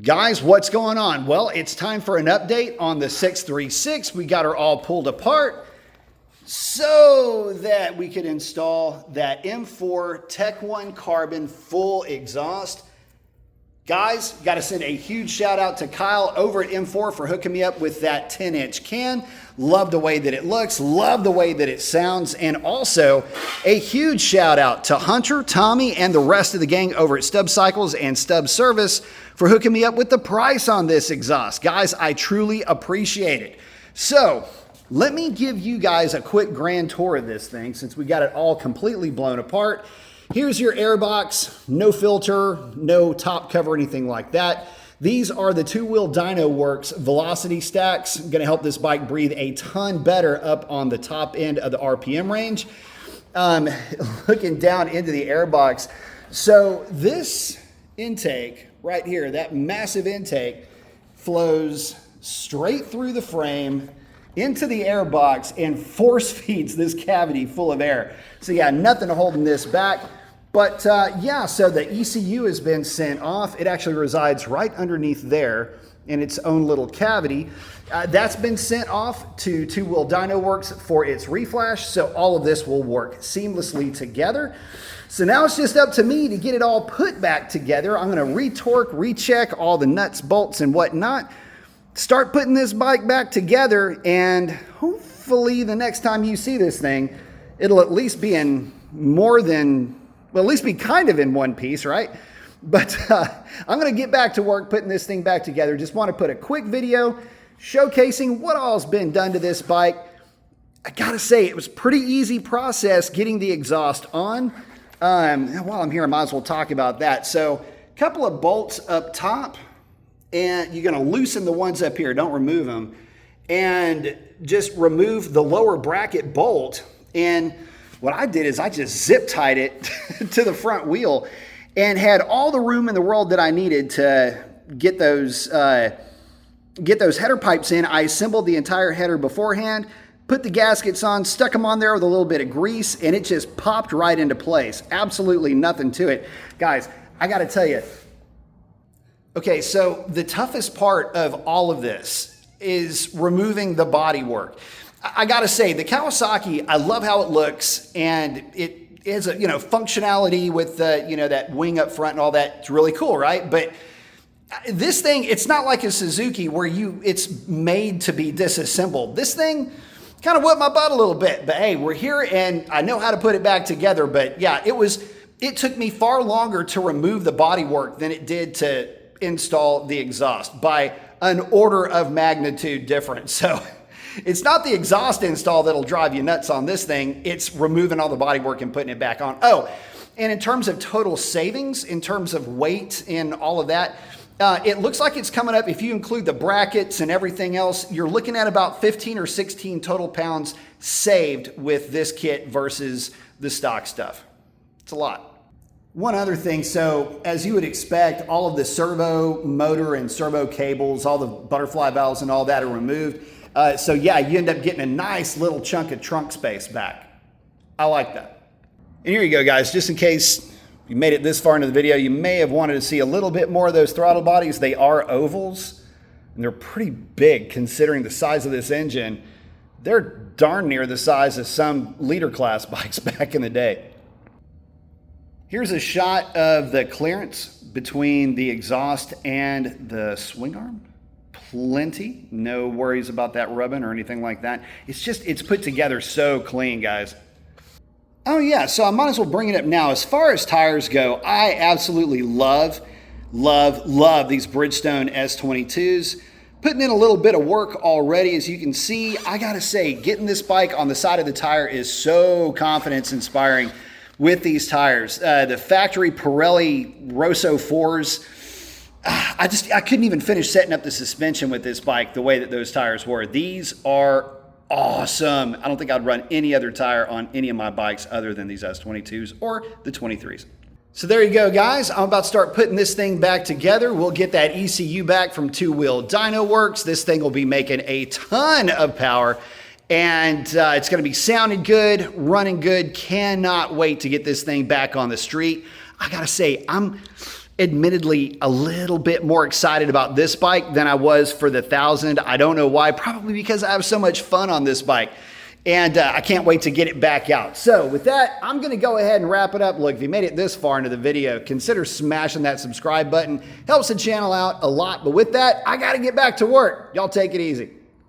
Guys, what's going on? Well, it's time for an update on the 636. We got her all pulled apart so that we could install that M4 Tech 1 Carbon full exhaust. Guys, got to send a huge shout out to Kyle over at M4 for hooking me up with that 10-inch can. Love the way that it looks, love the way that it sounds, and also a huge shout out to Hunter, Tommy, and the rest of the gang over at Stub Cycles and Stub Service for hooking me up with the price on this exhaust. Guys, I truly appreciate it. So, let me give you guys a quick grand tour of this thing since we got it all completely blown apart. Here's your air box, no filter, no top cover, anything like that. These are the two-wheel Dyno Works velocity stacks. Going to help this bike breathe a ton better up on the top end of the RPM range. Looking down into the air box. So this intake right here, that massive intake, flows straight through the frame into the air box and force feeds this cavity full of air. So yeah, nothing holding this back. But yeah, so the ECU has been sent off. It actually resides right underneath there in its own little cavity. That's been sent off to Two Wheel Dyno Works for its reflash. So all of this will work seamlessly together. So now it's just up to me to get it all put back together. I'm gonna retorque, recheck all the nuts, bolts, and whatnot. Start putting this bike back together, and hopefully the next time you see this thing, it'll at least be in more than, well, at least be kind of in one piece, right? But I'm gonna get back to work putting this thing back together. Just wanna put a quick video showcasing what all's been done to this bike. I gotta say, it was a pretty easy process getting the exhaust on. While I'm here, I might as well talk about that. So, a couple of bolts up top, and you're gonna loosen the ones up here, don't remove them, and just remove the lower bracket bolt. And what I did is I just zip tied it to the front wheel and had all the room in the world that I needed to get those header pipes in. I assembled the entire header beforehand, put the gaskets on, stuck them on there with a little bit of grease, and it just popped right into place. Absolutely nothing to it. Guys, I gotta tell you, okay, so the toughest part of all of this is removing the bodywork. I gotta say, the Kawasaki, I love how it looks, and it is a, functionality with the, that wing up front and all that. It's really cool, right? But this thing, it's not like a Suzuki where it's made to be disassembled. This thing kind of whipped my butt a little bit, but hey, we're here and I know how to put it back together. But yeah, it took me far longer to remove the bodywork than it did to install the exhaust, by an order of magnitude different. So it's not the exhaust install that'll drive you nuts on this thing. It's removing all the bodywork and putting it back on. Oh, and in terms of total savings, in terms of weight and all of that, it looks like it's coming up, if you include the brackets and everything else, you're looking at about 15 or 16 total pounds saved with this kit versus the stock stuff. It's a lot. One other thing, so as you would expect, all of the servo motor and servo cables, all the butterfly valves and all that are removed. So yeah, you end up getting a nice little chunk of trunk space back. I like that. And here you go, guys, just in case you made it this far into the video, you may have wanted to see a little bit more of those throttle bodies. They are ovals, and they're pretty big considering the size of this engine. They're darn near the size of some leader class bikes back in the day. Here's a shot of the clearance between the exhaust and the swing arm. Plenty, no worries about that rubbing or anything like that. It's put together so clean, guys. Oh yeah, so I might as well bring it up now. As far as tires go, I absolutely love these Bridgestone S22s. Putting in a little bit of work already, as you can see. I gotta say, getting this bike on the side of the tire is so confidence inspiring with these tires. The factory Pirelli Rosso 4s, I couldn't even finish setting up the suspension with this bike the way that those tires were. These are awesome. I don't think I'd run any other tire on any of my bikes other than these S22s or the 23s. So there you go, guys. I'm about to start putting this thing back together. We'll get that ECU back from Two Wheel Dyno Works. This thing will be making a ton of power, and it's going to be sounding good, running good. Cannot wait to get this thing back on the street. I gotta say, I'm admittedly a little bit more excited about this bike than I was for the 1000. I don't know why, probably because I have so much fun on this bike. And I can't wait to get it back out. So with that, I'm gonna go ahead and wrap it up. Look, if you made it this far into the video, consider smashing that subscribe button. Helps the channel out a lot. But with that, I gotta get back to work. Y'all take it easy.